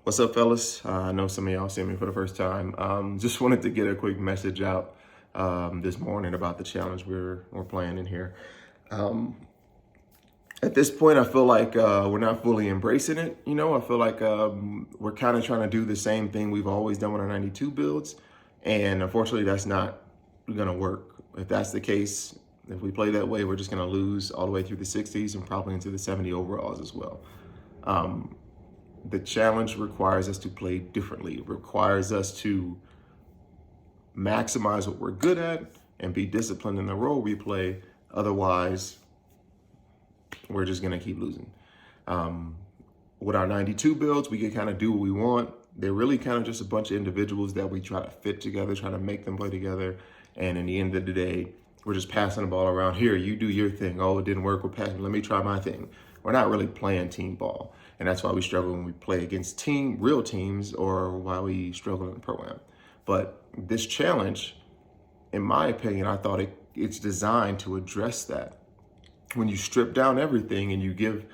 What's up, fellas? I know some of y'all see me for the first time. Just wanted to get a quick message out this morning about the challenge we're playing in here. At this point, I feel like we're not fully embracing it. I feel like we're kind of trying to do the same thing we've always done with our 92 builds. And unfortunately, that's not going to work. If that's the case, if we play that way, we're just going to lose all the way through the 60s and probably into the 70 overalls as well. The challenge requires us to play differently. It requires us to maximize what we're good at and be disciplined in the role we play. Otherwise, we're just going to keep losing. With our 92 builds, we can kind of do what we want. They're really kind of just a bunch of individuals that we try to fit together, try to make them play together. And in the end of the day, we're just passing the ball around. Here, you do your thing. Oh, it didn't work with passing. Let me try my thing. We're not really playing team ball. And that's why we struggle when we play against real teams, or why we struggle in the pro-am. But this challenge, in my opinion, I thought it's designed to address that. When you strip down everything and you give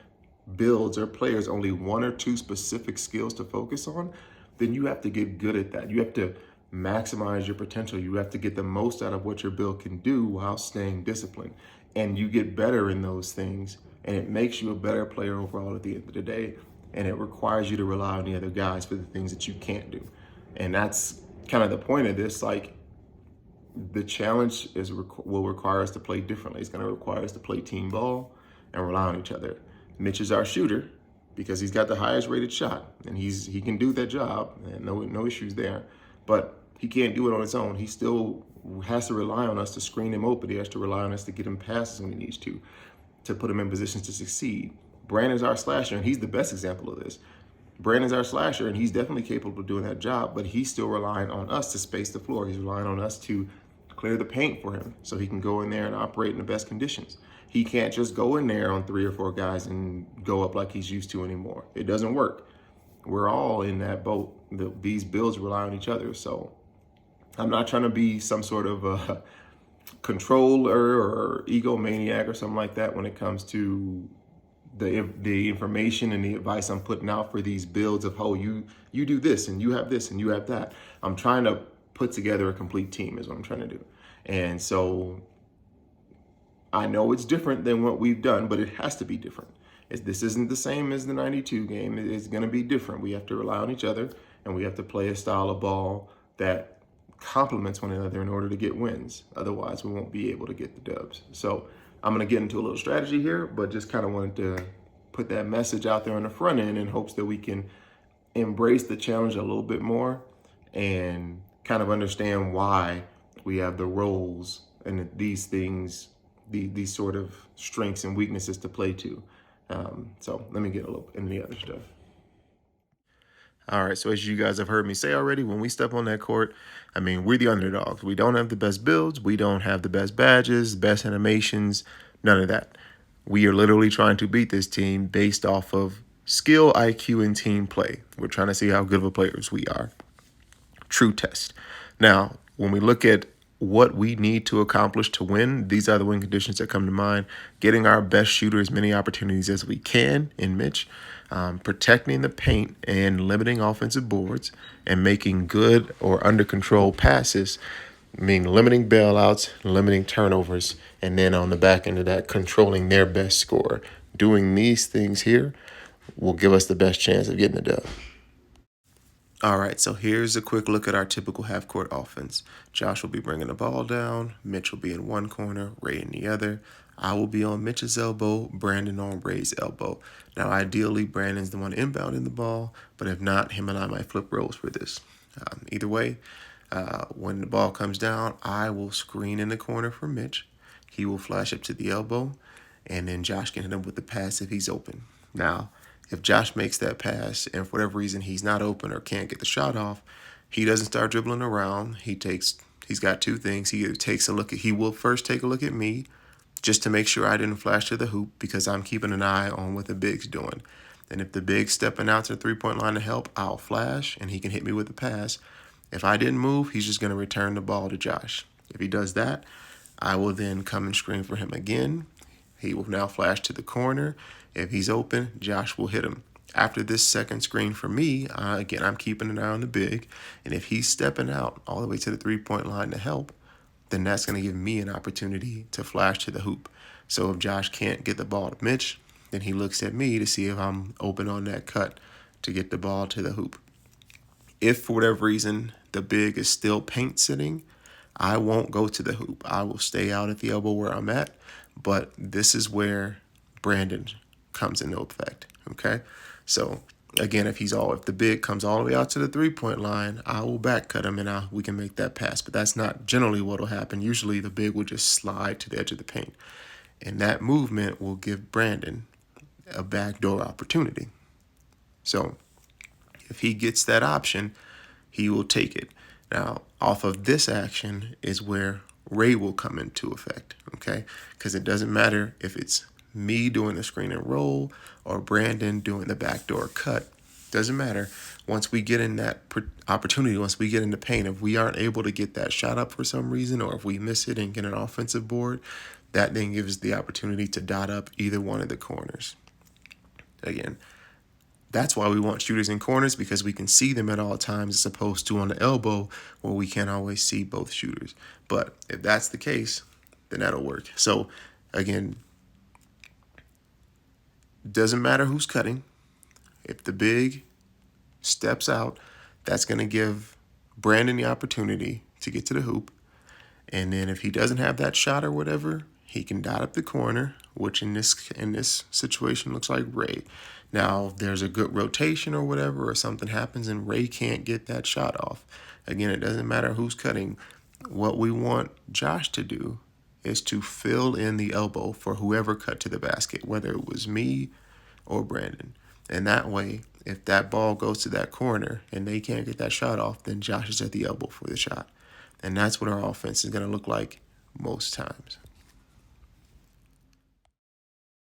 builds or players only one or two specific skills to focus on, then you have to get good at that. You have to maximize your potential. You have to get the most out of what your build can do while staying disciplined. And you get better in those things, and it makes you a better player overall at the end of the day. And it requires you to rely on the other guys for the things that you can't do. And that's kind of the point of this. Like, the challenge will require us to play differently. It's going to require us to play team ball and rely on each other. Mitch is our shooter because he's got the highest rated shot, and he can do that job, and no issues there. But he can't do it on his own. He still has to rely on us to screen him open. He has to rely on us to get him passes when he needs to put him in positions to succeed. Brandon's our slasher, and he's the best example of this. Brandon's our slasher, and he's definitely capable of doing that job, but he's still relying on us to space the floor. He's relying on us to clear the paint for him so he can go in there and operate in the best conditions. He can't just go in there on 3 or 4 guys and go up like he's used to anymore. It doesn't work. We're all in that boat. These builds rely on each other. So I'm not trying to be some sort of controller or egomaniac or something like that when it comes to the information and the advice I'm putting out for these builds of, oh, you do this and you have this and you have that. I'm trying to put together a complete team is what I'm trying to do. And so I know it's different than what we've done, but it has to be different. This isn't the same as the 92 game. It's going to be different. We have to rely on each other, and we have to play a style of ball that complements one another in order to get wins. Otherwise, we won't be able to get the dubs. So I'm going to get into a little strategy here, but just kind of wanted to put that message out there on the front end in hopes that we can embrace the challenge a little bit more and kind of understand why we have the roles and these things, these sort of strengths and weaknesses to play to. So let me get a little into the other stuff. All right, so as you guys have heard me say already, when we step on that court, I mean, we're the underdogs. We don't have the best builds. We don't have the best badges, best animations, none of that. We are literally trying to beat this team based off of skill, IQ, and team play. We're trying to see how good of a players we are. True test. Now, when we look at what we need to accomplish to win, these are the win conditions that come to mind. Getting our best shooter as many opportunities as we can in Mitch, protecting the paint and limiting offensive boards, and making good or under control passes, meaning limiting bailouts, limiting turnovers, and then on the back end of that, controlling their best score. Doing these things here will give us the best chance of getting the dub. All right, so here's a quick look at our typical half-court offense. Josh will be bringing the ball down. Mitch will be in one corner, Ray in the other. I will be on Mitch's elbow, Brandon on Ray's elbow. Now, ideally, Brandon's the one inbounding the ball, but if not, him and I might flip roles for this. Either way, when the ball comes down, I will screen in the corner for Mitch. He will flash up to the elbow, and then Josh can hit him with the pass if he's open. Now, if Josh makes that pass and for whatever reason he's not open or can't get the shot off, he doesn't start dribbling around. He's got 2 things. He will first take a look at me just to make sure I didn't flash to the hoop, because I'm keeping an eye on what the big's doing. And if the big's stepping out to the 3-point line to help, I'll flash and he can hit me with the pass. If I didn't move, he's just going to return the ball to Josh. If he does that, I will then come and screen for him again. He will now flash to the corner. If he's open, Josh will hit him. After this second screen for me, again, I'm keeping an eye on the big. And if he's stepping out all the way to the three-point line to help, then that's going to give me an opportunity to flash to the hoop. So if Josh can't get the ball to Mitch, then he looks at me to see if I'm open on that cut to get the ball to the hoop. If for whatever reason the big is still paint sitting, I won't go to the hoop. I will stay out at the elbow where I'm at. But this is where Brandon comes into effect. Okay, so again, if the big comes all the way out to the three-point line, I will back cut him and we can make that pass. But that's not generally what will happen. Usually the big will just slide to the edge of the paint, and that movement will give Brandon a backdoor opportunity. So if he gets that option, he will take it. Now, off of this action is where Ray will come into effect, okay? Because it doesn't matter if it's me doing the screen and roll or Brandon doing the backdoor cut. Doesn't matter. Once we get in that opportunity, once we get in the paint, if we aren't able to get that shot up for some reason, or if we miss it and get an offensive board, that then gives us the opportunity to dot up either one of the corners. Again, that's why we want shooters in corners, because we can see them at all times as opposed to on the elbow where we can't always see both shooters. But if that's the case, then that'll work. So again, doesn't matter who's cutting. If the big steps out, that's going to give Brandon the opportunity to get to the hoop. And then if he doesn't have that shot or whatever, he can dot up the corner, which in this situation looks like Ray. Now, if there's a good rotation or whatever, or something happens and Ray can't get that shot off, again, it doesn't matter who's cutting. What we want Josh to do is to fill in the elbow for whoever cut to the basket, whether it was me or Brandon. And that way, if that ball goes to that corner and they can't get that shot off, then Josh is at the elbow for the shot. And that's what our offense is going to look like most times.